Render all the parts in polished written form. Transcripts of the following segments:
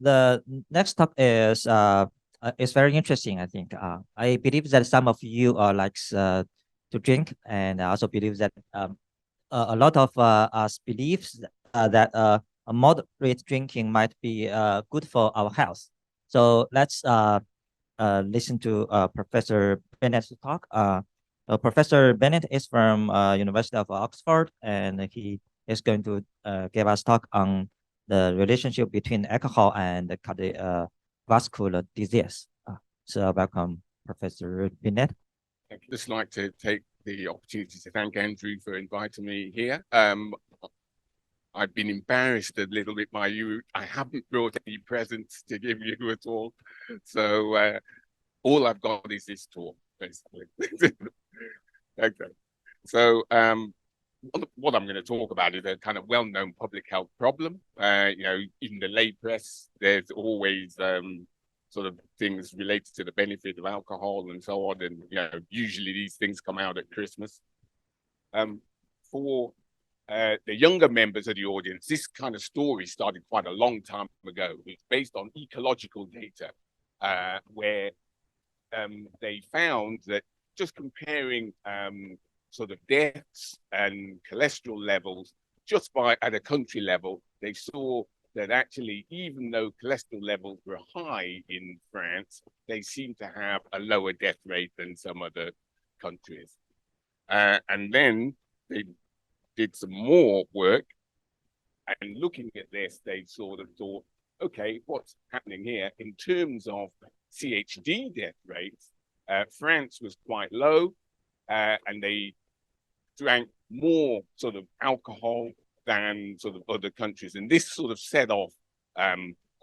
the next topic is very interesting. I think I believe that some of you likes to drink, and I also believe that a lot of us believes that a moderate drinking might be good for our health. So let's listen to Professor Bennett's talk. Professor Bennett is from University of Oxford, and he is going to give us talk on the relationship between alcohol and the cardiovascular disease. So welcome, Professor Bennett. I'd just like to take the opportunity to thank Andrew for inviting me here. I've been embarrassed a little bit by you. I haven't brought any presents to give you at all. So all I've got is this talk, basically. Okay. So what I'm going to talk about is a kind of well-known public health problem. In the lay press, there's always sort of things related to the benefit of alcohol and so on. And, usually these things come out at Christmas. For the younger members of the audience, this kind of story started quite a long time ago. It's based on ecological data, where they found that just comparing sort of deaths and cholesterol levels just at a country level, they saw that actually, even though cholesterol levels were high in France, they seemed to have a lower death rate than some other countries. And then they did some more work, and looking at this, they sort of thought, okay, what's happening here in terms of CHD death rates? France was quite low, and they drank more sort of alcohol than sort of other countries. And this sort of set off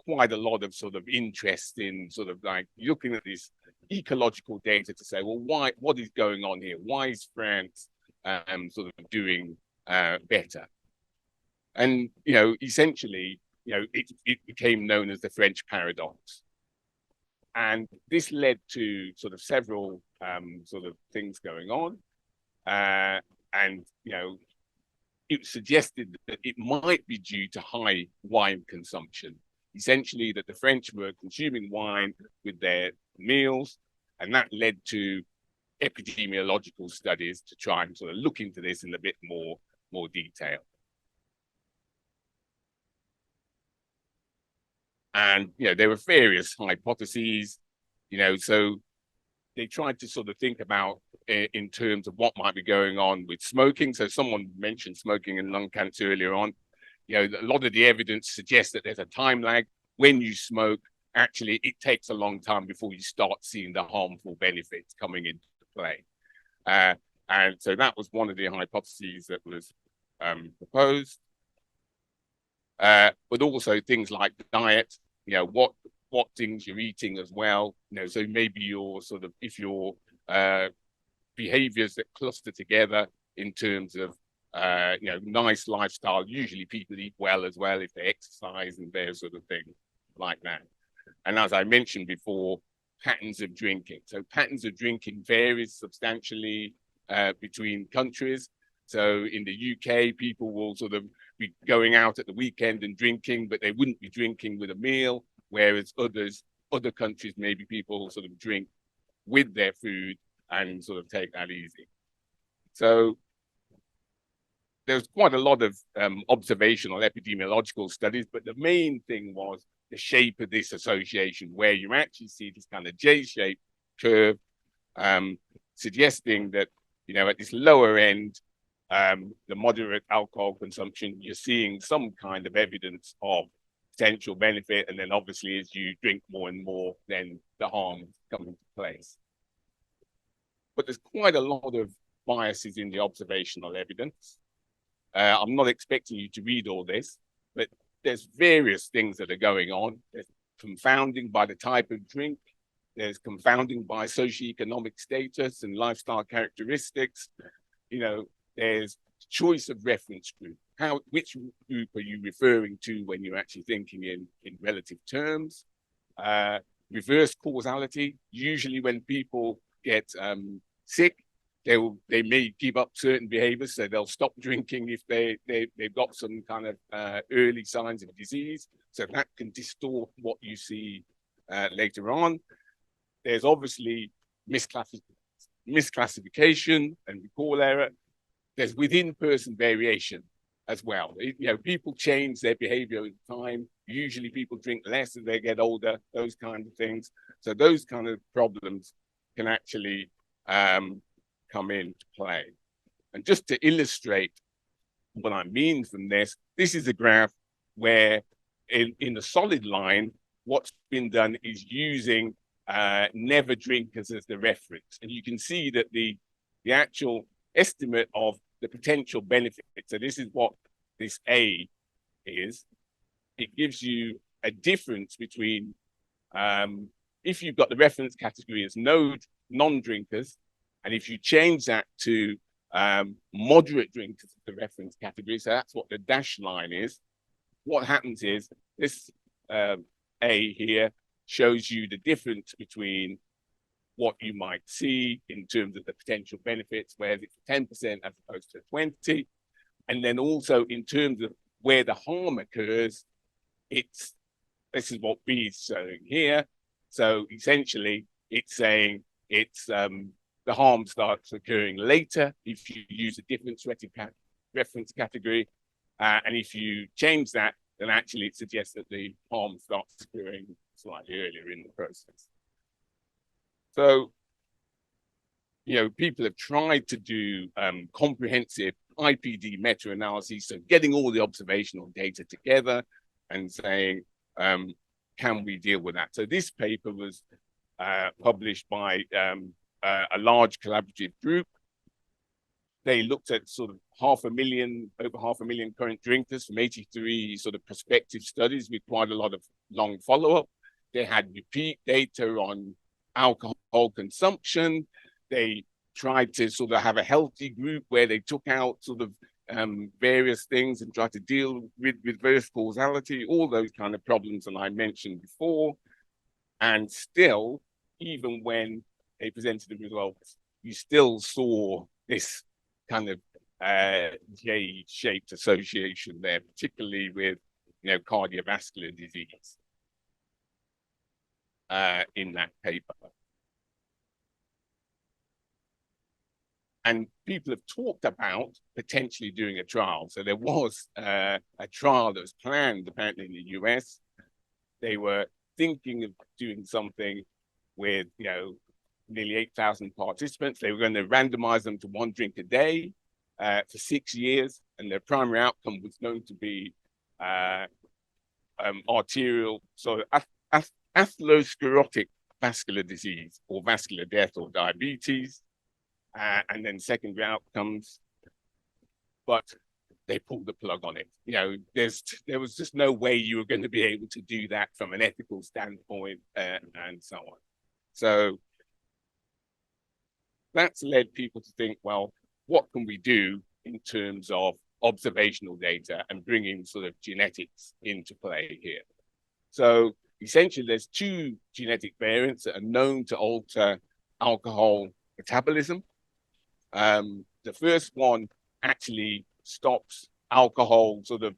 quite a lot of sort of interest in sort of like looking at this ecological data to say, well, what is going on here? Why is France sort of doing better? And, essentially, it became known as the French paradox. And this led to sort of several sort of things going on. And, it suggested that it might be due to high wine consumption. Essentially, that the French were consuming wine with their meals, and that led to epidemiological studies to try and sort of look into this in a bit more detail. And, there were various hypotheses, so they tried to sort of think about in terms of what might be going on with smoking. So someone mentioned smoking and lung cancer earlier on. A lot of the evidence suggests that there's a time lag. When you smoke, actually, it takes a long time before you start seeing the harmful benefits coming into play. And so that was one of the hypotheses that was proposed. But also things like diet, what things you're eating as well. So maybe your sort of, if your behaviors that cluster together in terms of, nice lifestyle, usually people eat well as well if they exercise and various sort of things like that. And as I mentioned before, patterns of drinking. So patterns of drinking varies substantially between countries. So in the UK, people will sort of be going out at the weekend and drinking, but they wouldn't be drinking with a meal, whereas other countries, maybe people sort of drink with their food and sort of take that easy. So there's quite a lot of observational epidemiological studies, but the main thing was the shape of this association, where you actually see this kind of J-shaped curve, suggesting that, at this lower end, the moderate alcohol consumption, you're seeing some kind of evidence of potential benefit. And then obviously, as you drink more and more, then the harm comes into place. But there's quite a lot of biases in the observational evidence. I'm not expecting you to read all this, but there's various things that are going on. There's confounding by the type of drink. There's confounding by socioeconomic status and lifestyle characteristics. There's choice of reference group. Which group are you referring to when you're actually thinking in relative terms? Reverse causality. Usually when people get sick, they may keep up certain behaviors, so they'll stop drinking if they've got some kind of early signs of disease. So that can distort what you see later on. There's obviously misclassification and recall error. There's within-person variation as well. People change their behavior over time. Usually people drink less as they get older, those kinds of things. So those kind of problems can actually come into play. And just to illustrate what I mean from this is a graph where in the solid line, what's been done is using never drinkers as the reference. And you can see that the actual estimate of the potential benefit, so this is what this A is, it gives you a difference between if you've got the reference category as non-drinkers, and if you change that to moderate drinkers as the reference category, so that's what the dashed line is, what happens is this A here shows you the difference between what you might see in terms of the potential benefits, whereas it's 10% as opposed to 20. And then also in terms of where the harm occurs, this is what B is showing here. So essentially it's saying the harm starts occurring later if you use a different reference category. And if you change that, then actually it suggests that the harm starts occurring slightly earlier in the process. So, people have tried to do comprehensive IPD meta-analyses, so getting all the observational data together and saying, can we deal with that? So this paper was published by a large collaborative group. They looked at sort of over 500,000 current drinkers from 83 sort of prospective studies with quite a lot of long follow-up. They had repeat data on alcohol consumption. They tried to sort of have a healthy group where they took out sort of various things and tried to deal with reverse causality, all those kind of problems that I mentioned before. And still, even when they presented the results, you still saw this kind of J-shaped association there, particularly with cardiovascular disease in that paper. And people have talked about potentially doing a trial. So there was a trial that was planned apparently in the US. They were thinking of doing something with nearly 8,000 participants. They were going to randomize them to 1 drink a day for 6 years, and their primary outcome was going to be arterial, so atherosclerotic vascular disease, or vascular death, or diabetes, and then secondary outcomes. But they pulled the plug on it. There was just no way you were going to be able to do that from an ethical standpoint, and so on. So that's led people to think, well, what can we do in terms of observational data and bringing sort of genetics into play here? So essentially, there's 2 genetic variants that are known to alter alcohol metabolism. The first one actually stops alcohol, sort of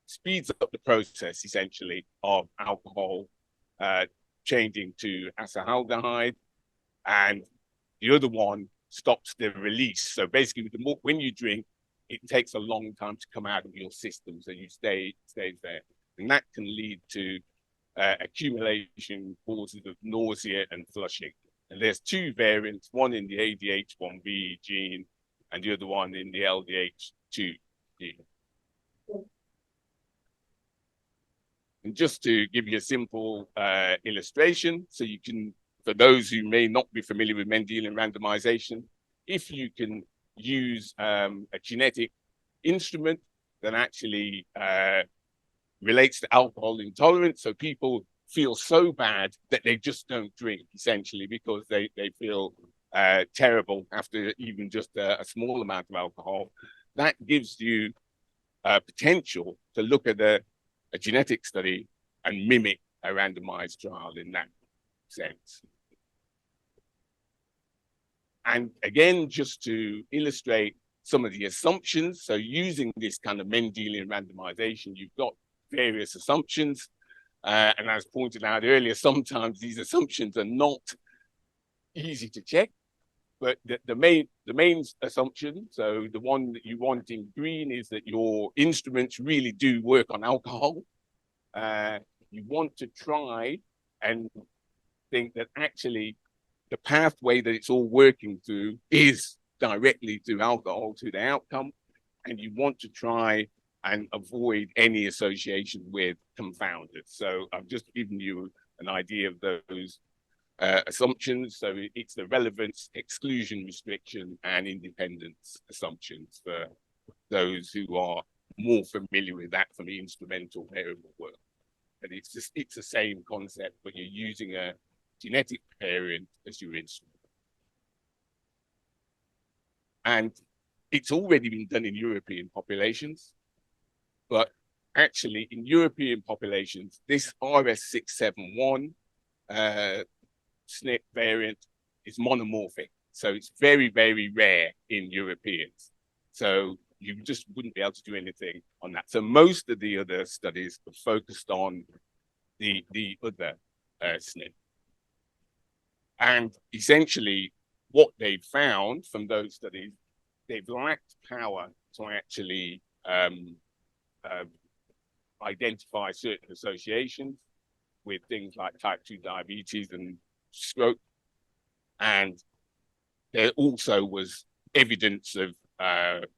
speeds up the process, essentially, of alcohol changing to acetaldehyde. And the other one stops the release. So basically, when you drink, it takes a long time to come out of your system, so you stays there. And that can lead to accumulation causes of nausea and flushing. And there's 2 variants, one in the ADH1B gene and the other one in the LDH2 gene. And just to give you a simple illustration, so you can, for those who may not be familiar with Mendelian randomization, if you can use a genetic instrument that actually relates to alcohol intolerance, so people feel so bad that they just don't drink, essentially, because they feel terrible after even just a small amount of alcohol. That gives you potential to look at a genetic study and mimic a randomized trial in that sense. And again, just to illustrate some of the assumptions, so using this kind of Mendelian randomization, you've got various assumptions. And as pointed out earlier, sometimes these assumptions are not easy to check. But the main assumption, so the one that you want in green, is that your instruments really do work on alcohol. You want to try and think that actually the pathway that it's all working through is directly through alcohol to the outcome. And you want to try and avoid any association with confounders. So I've just given you an idea of those assumptions. So it's the relevance, exclusion, restriction, and independence assumptions for those who are more familiar with that from the instrumental variable work. And it's the same concept when you're using a genetic variant as your instrument. And it's already been done in European populations, but actually in European populations, this RS671 SNP variant is monomorphic. So it's very, very rare in Europeans. So you just wouldn't be able to do anything on that. So most of the other studies are focused on the other SNP. And essentially what they found from those studies, they've lacked power to actually identify certain associations with things like type 2 diabetes and stroke. And there also was evidence of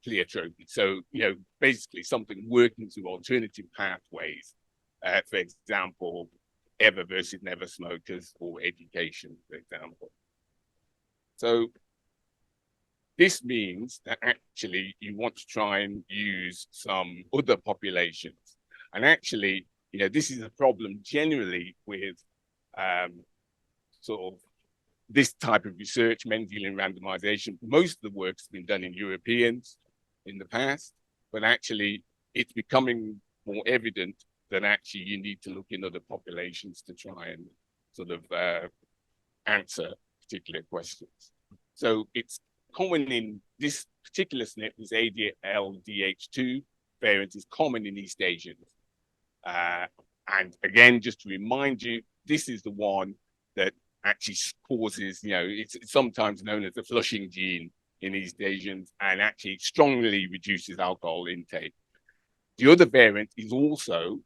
pleiotropy. So, basically something working through alternative pathways, for example, ever versus never smokers or education, for example. So this means that actually you want to try and use some other populations. And actually, this is a problem generally with sort of this type of research, Mendelian randomization. Most of the work's been done in Europeans in the past, but actually it's becoming more evident that actually you need to look in other populations to try and sort of answer particular questions. So it's common in this particular SNP, this ADLDH2 variant is common in East Asians. And again, just to remind you, this is the one that actually causes, it's sometimes known as the flushing gene in East Asians, and actually strongly reduces alcohol intake. The other variant is also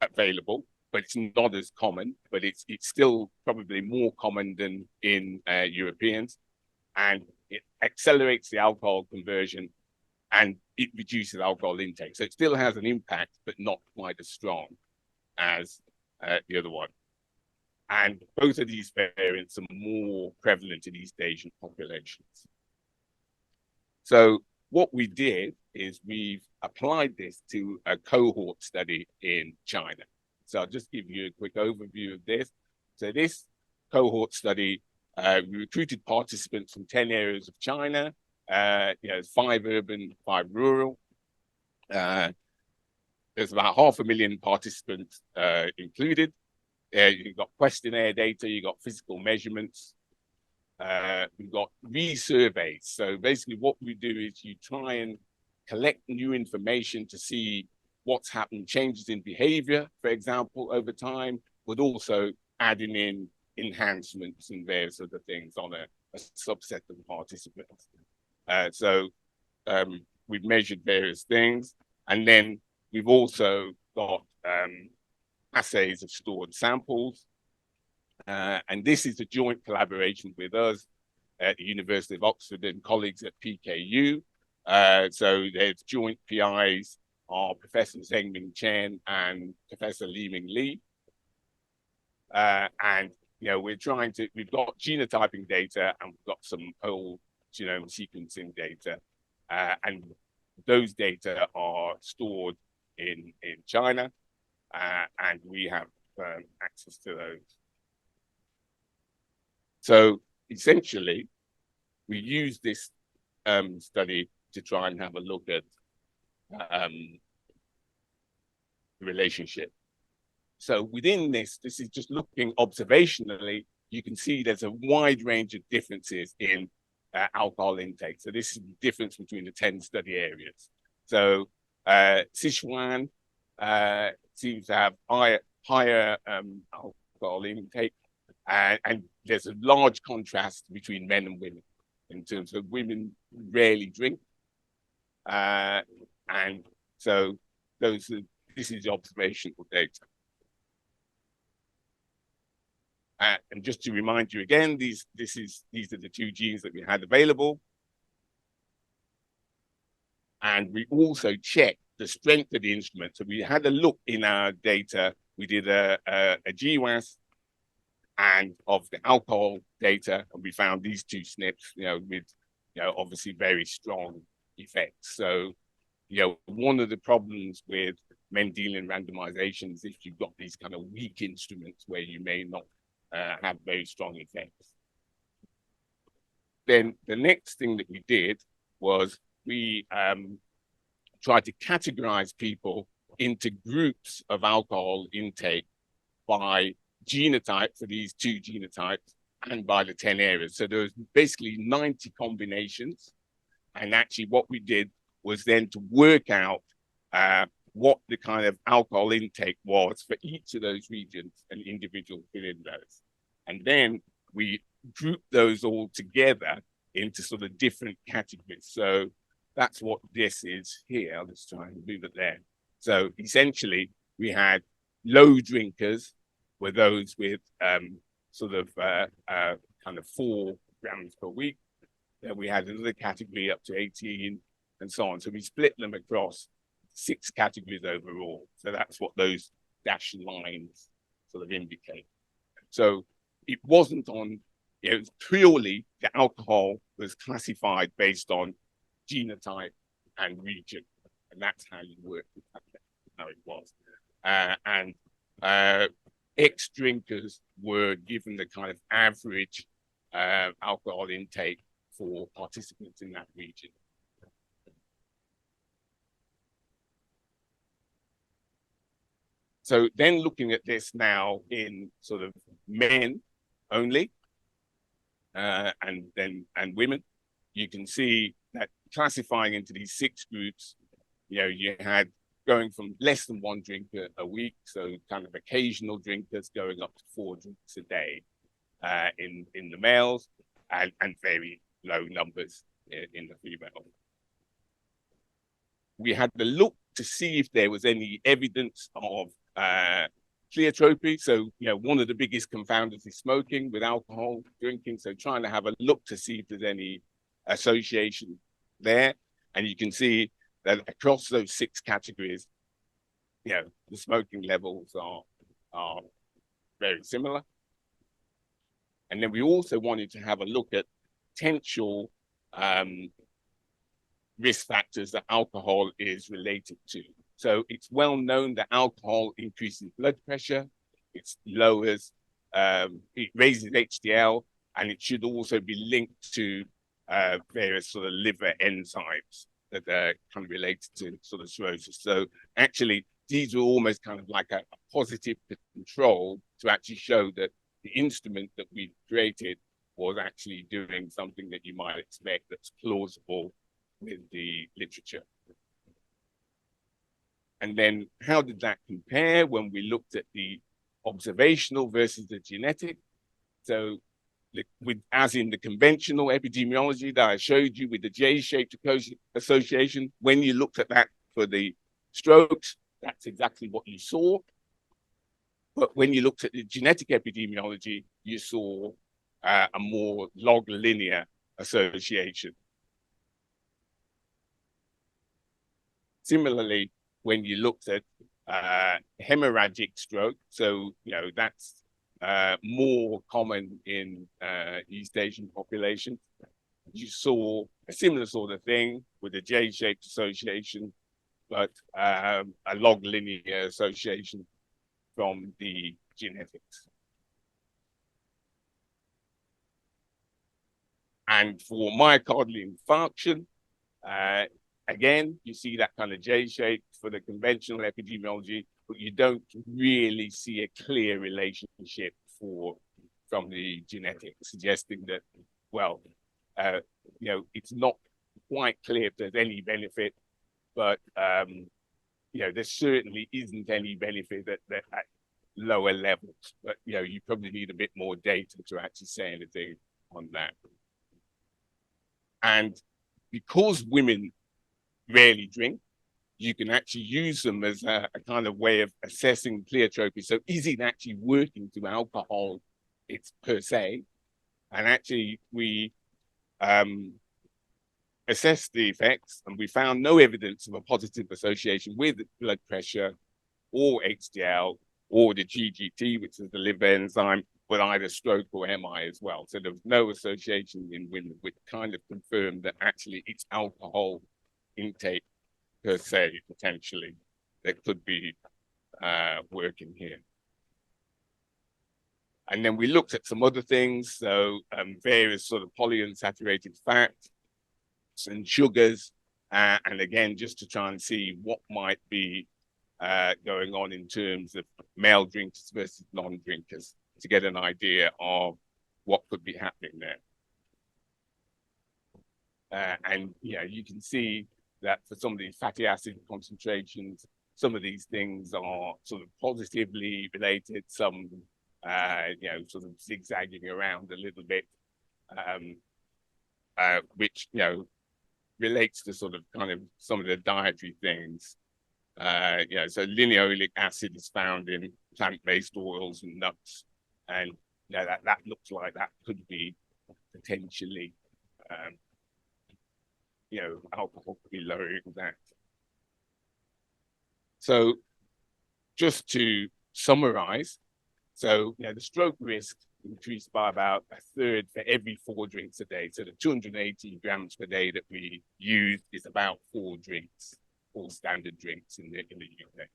available, but it's not as common, but it's still probably more common than in Europeans, and it accelerates the alcohol conversion and it reduces alcohol intake. So it still has an impact, but not quite as strong as the other one. And both of these variants are more prevalent in East Asian populations. So what we did is we've applied this to a cohort study in China. So I'll just give you a quick overview of this. So this cohort study, we recruited participants from 10 areas of China, 5 urban, 5 rural. There's about 500,000 participants included. You've got questionnaire data, you've got physical measurements, we've got resurveys. So basically what we do is you try and collect new information to see what's happened, changes in behavior, for example, over time, but also adding in enhancements and various other things on a subset of participants. So we've measured various things, and then we've also got assays of stored samples. And this is a joint collaboration with us at the University of Oxford and colleagues at PKU. So there's joint PIs are Professor Zhengming Chen and Professor Liming Li. And we've got genotyping data and we've got some whole genome sequencing data. And those data are stored in China, and we have access to those. So essentially, we use this study to try and have a look at the relationship. So within this is just looking observationally, you can see there's a wide range of differences in alcohol intake. So this is the difference between the 10 study areas. So Sichuan seems to have higher alcohol intake, and there's a large contrast between men and women in terms of women rarely drink, and so this is the observational data. And just to remind you again, these are the two genes that we had available. And we also checked the strength of the instrument. So we had a look in our data. We did a GWAS and of the alcohol data, and we found these two SNPs, with, obviously very strong effects. So, one of the problems with Mendelian randomizations, if you've got these kind of weak instruments where you may not have very strong effects. Then the next thing that we did was we tried to categorize people into groups of alcohol intake by genotype for these two genotypes and by the 10 areas. So there was basically 90 combinations. And actually what we did was then to work out what the kind of alcohol intake was for each of those regions and individuals within those. And then we grouped those all together into sort of different categories. So that's what this is here. Let's try and move it there. So essentially, we had low drinkers were those with kind of 4 grams per week. Then we had another category up to 18 and so on. So we split them across 6 categories overall. So that's what those dashed lines sort of indicate. So it wasn't on, it was purely the alcohol was classified based on genotype and region. And that's how you work with that, how it was. Ex-drinkers were given the kind of average alcohol intake for participants in that region. So then looking at this now in sort of men only, and women, you can see that classifying into these 6 groups, you had going from less than 1 drink a week, so kind of occasional drinkers, going up to 4 drinks a day in the males, and very low numbers in the females. We had to look to see if there was any evidence of pleiotropy. So, one of the biggest confounders is smoking with alcohol drinking. So trying to have a look to see if there's any association there. And you can see that across those 6 categories, the smoking levels are very similar. And then we also wanted to have a look at potential risk factors that alcohol is related to. So it's well known that alcohol increases blood pressure, it lowers, it raises HDL, and it should also be linked to various sort of liver enzymes that are kind of related to sort of cirrhosis. So actually, these were almost kind of like a positive control to actually show that the instrument that we created was actually doing something that you might expect that's plausible with the literature. And then how did that compare when we looked at the observational versus the genetic? So as in the conventional epidemiology that I showed you with the J-shaped association, when you looked at that for the strokes, that's exactly what you saw. But when you looked at the genetic epidemiology, you saw a more log linear association. Similarly, when you looked at hemorrhagic stroke, so that's more common in East Asian populations, you saw a similar sort of thing with a J-shaped association, but a log linear association from the genetics. And for myocardial infarction, again, you see that kind of J-shape for the conventional epidemiology, but you don't really see a clear relationship from the genetics, suggesting that, well, it's not quite clear if there's any benefit, but there certainly isn't any benefit at lower levels. But you probably need a bit more data to actually say anything on that. And because women rarely drink, you can actually use them as a kind of way of assessing pleiotropy. So is it actually working through alcohol it's per se? And actually we assessed the effects and we found no evidence of a positive association with blood pressure or HDL or the GGT, which is the liver enzyme, with either stroke or MI as well. So there was no association in women, which kind of confirmed that actually it's alcohol intake per se, potentially, that could be working here. And then we looked at some other things, so various sort of polyunsaturated fats and sugars, and again, just to try and see what might be going on in terms of male drinkers versus non-drinkers, to get an idea of what could be happening there. And you can see that for some of these fatty acid concentrations, some of these things are sort of positively related, some sort of zigzagging around a little bit, which relates to sort of kind of some of the dietary things. So linoleic acid is found in plant-based oils and nuts, and that looks like that could be potentially alcohol could be lowering that. So just to summarize, so the stroke risk increased by about a third for every 4 drinks a day. So the 280 grams per day that we use is about 4 drinks, 4 standard drinks in the UK.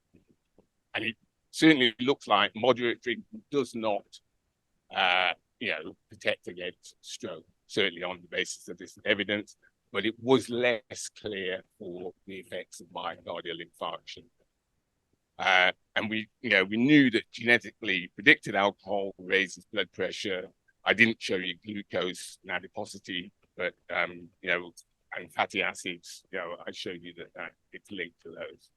And it certainly looks like moderate drinking does not protect against stroke, certainly on the basis of this evidence, but it was less clear for the effects of myocardial infarction. And we knew that genetically predicted alcohol raises blood pressure. I didn't show you glucose and adiposity, but and fatty acids, I showed you that it's linked to those.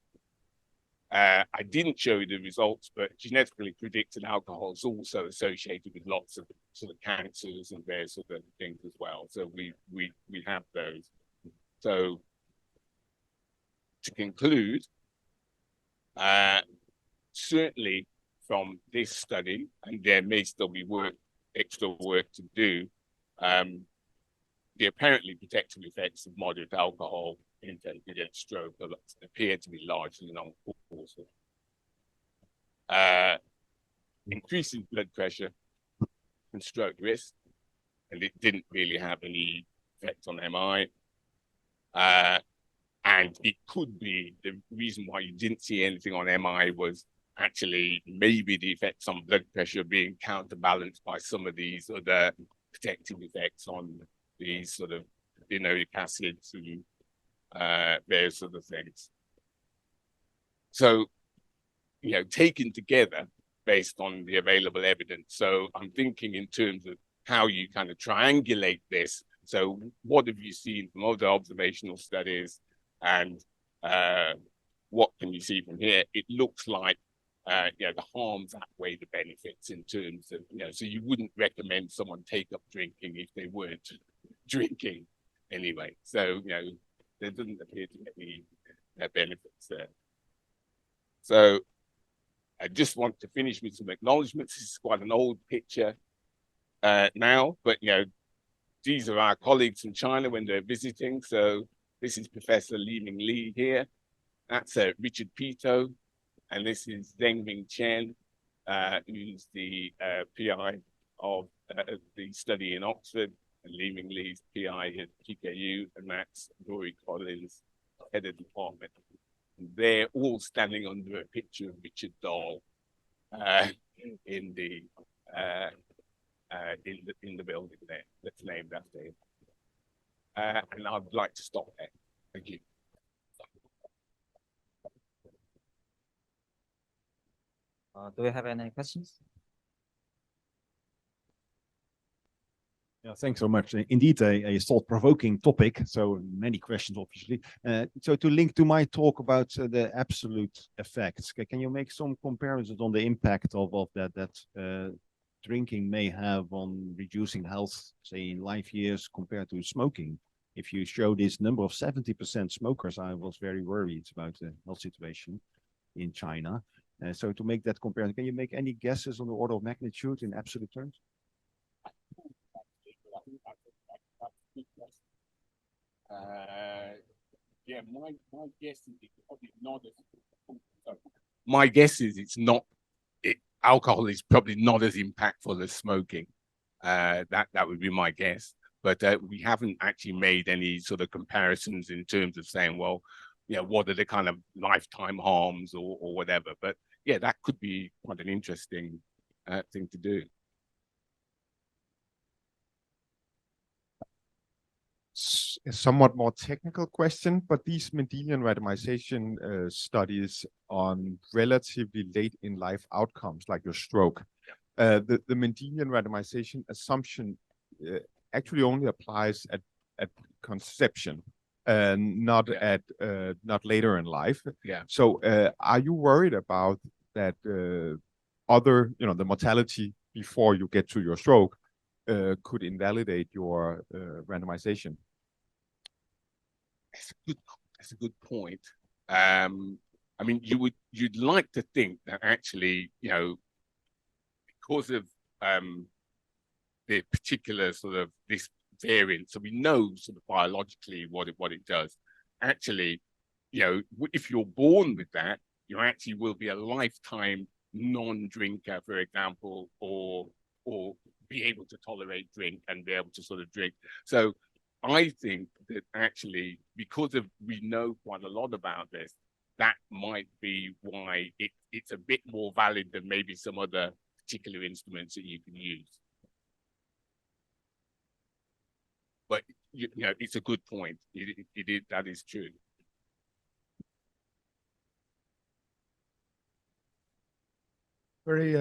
I didn't show you the results, but genetically predicted alcohol is also associated with lots of sort of cancers and various other things as well. So we have those. So to conclude, certainly from this study, and there may still be extra work to do, the apparently protective effects of moderate alcohol intake against stroke appear to be largely non-causal. Increasing blood pressure and stroke risk, and it didn't really have any effect on MI. And it could be the reason why you didn't see anything on MI was actually maybe the effects on blood pressure being counterbalanced by some of these other protective effects on these sort of linoleic acids and various other things. So, taken together based on the available evidence. So I'm thinking in terms of how you kind of triangulate this. So what have you seen from other observational studies, and what can you see from here? It looks like the harms outweigh the benefits in terms of, so you wouldn't recommend someone take up drinking if they weren't drinking anyway. So, there doesn't appear to be any benefits there. So I just want to finish with some acknowledgements. This is quite an old picture now, but, these are our colleagues from China when they're visiting. So this is Professor Li-Ming Li here. That's Richard Pito. And this is Zhengming Chen, who's the PI of the study in Oxford, and Li-Ming Li's PI at GKU, and that's Rory Collins, head of department. And they're all standing under a picture of Richard Dahl in the building there that's named after him. And I'd like to stop there. Thank you. Do we have any questions? Yeah, Thanks so much. Indeed, a thought-provoking topic. So many questions, obviously. So to link to my talk about the absolute effects, can you make some comparisons on the impact of that drinking may have on reducing health, say in life years compared to smoking? If you show this number of 70% smokers, I was very worried about the health situation in China. So to make that comparison, can you make any guesses on the order of magnitude in absolute terms? Yeah, my guess is it's probably not as. My guess is it's not. Alcohol is probably not as impactful as smoking. That would be my guess. But we haven't actually made any sort of comparisons in terms of saying, well, you know, what are the kind of lifetime harms or whatever. But yeah, that could be quite an interesting thing to do. A somewhat more technical question, but these Mendelian randomization studies on relatively late in life outcomes, like your stroke, the Mendelian randomization assumption actually only applies at conception, not not later in life. Yeah. So, are you worried about that? Other, the mortality before you get to your stroke could invalidate your randomization? That's a good point. I mean, you'd like to think that actually, you know, because of the particular sort of this variant, so we know sort of biologically what it does. Actually, you know, if you're born with that, you actually will be a lifetime non-drinker, for example, or be able to tolerate drink and be able to sort of drink. So I think that actually, because of we know quite a lot about this, that might be why it's a bit more valid than maybe some other particular instruments that you can use. But you know, it's a good point. That is true. Very,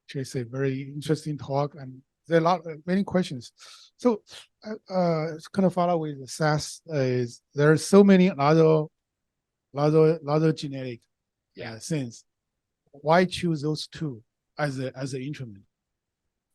very interesting talk, and there are many questions. So, it's kind of follow with the SAS. Is there are so many other genetic things. Why choose those two as an instrument?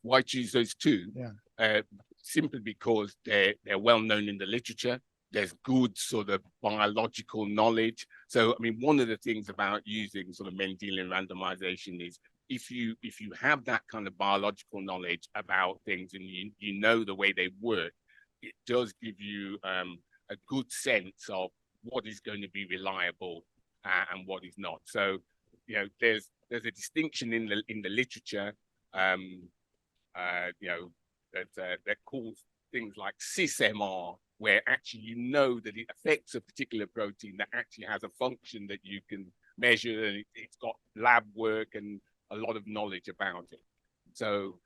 Why choose those two? Yeah. Simply because they're well known in the literature. There's good sort of biological knowledge. So, I mean, one of the things about using sort of Mendelian randomization is if you have that kind of biological knowledge about things and you know the way they work, it does give you a good sense of what is going to be reliable and what is not. So, you know, there's a distinction in the literature, you know, that calls things like cis-MR, where actually you know that it affects a particular protein that actually has a function that you can measure, and it's got lab work and a lot of knowledge about it. So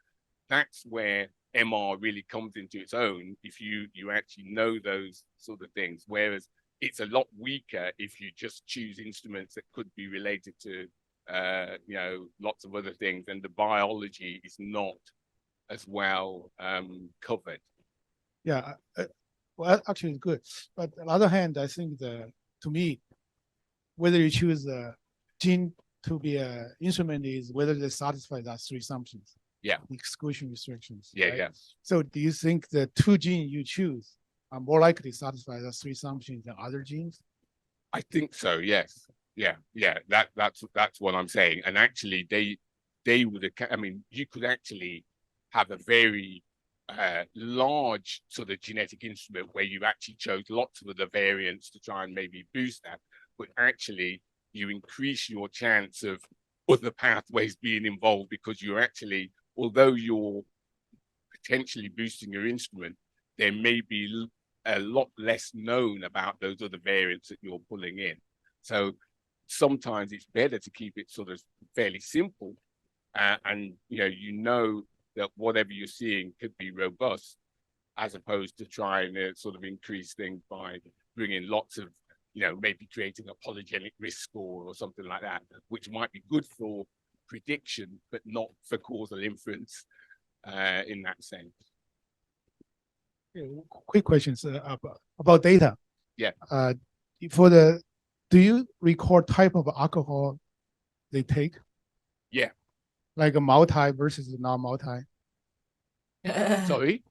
that's where MR really comes into its own, if you actually know those sort of things, whereas it's a lot weaker if you just choose instruments that could be related to you know, lots of other things, and the biology is not as well covered. Yeah, well, actually, it's good. But on the other hand, I think to me, whether you choose a gene to be an instrument is whether they satisfy those three assumptions. Yeah. Exclusion restrictions. Yeah, right? yeah. So do you think the two genes you choose are more likely to satisfy those three assumptions than other genes? I think so, yes. Yeah. That's what I'm saying. And actually, they would, I mean, you could actually have a very large sort of genetic instrument where you actually chose lots of the variants to try and maybe boost that, but actually you increase your chance of other pathways being involved, because you're actually, although you're potentially boosting your instrument, there may be a lot less known about those other variants that you're pulling in. So sometimes it's better to keep it sort of fairly simple, and you know that whatever you're seeing could be robust, as opposed to trying to sort of increase things by bringing lots of, maybe creating a polygenic risk score or something like that, which might be good for prediction, but not for causal inference in that sense. Okay, quick questions about data. Yeah. Do you record type of alcohol they take? Yeah. Like a multi versus non-multi? Sorry.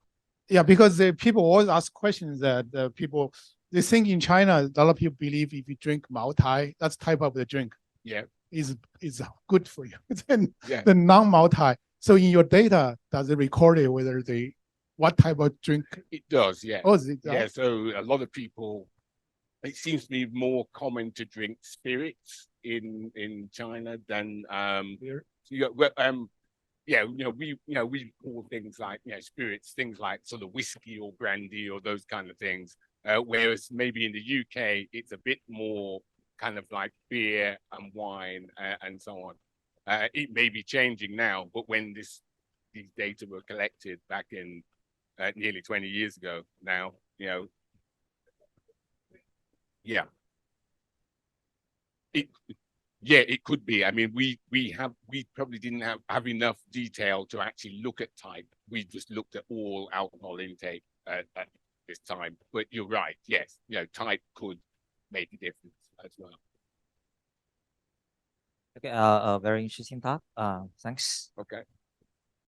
Yeah, because the people always ask questions that they think in China, a lot of people believe if you drink multi, that's type of the drink. Yeah. Is good for you. Then Yeah. the non-multi. So in your data, does it record it whether what type of drink? It does, yeah. Oh, is it does? Yeah, so a lot of people, it seems to be more common to drink spirits in China than Beer? yeah, we call things like spirits, things like sort of whiskey or brandy or those kind of things. Whereas maybe in the UK, it's a bit more kind of like beer and wine and so on. It may be changing now, but when these data were collected back in nearly 20 years ago now, yeah. It could be. I mean, we probably didn't have enough detail to actually look at type. We just looked at all alcohol intake at this time. But you're right. Yes, type could make a difference as well. Okay, a very interesting talk. Thanks. Okay.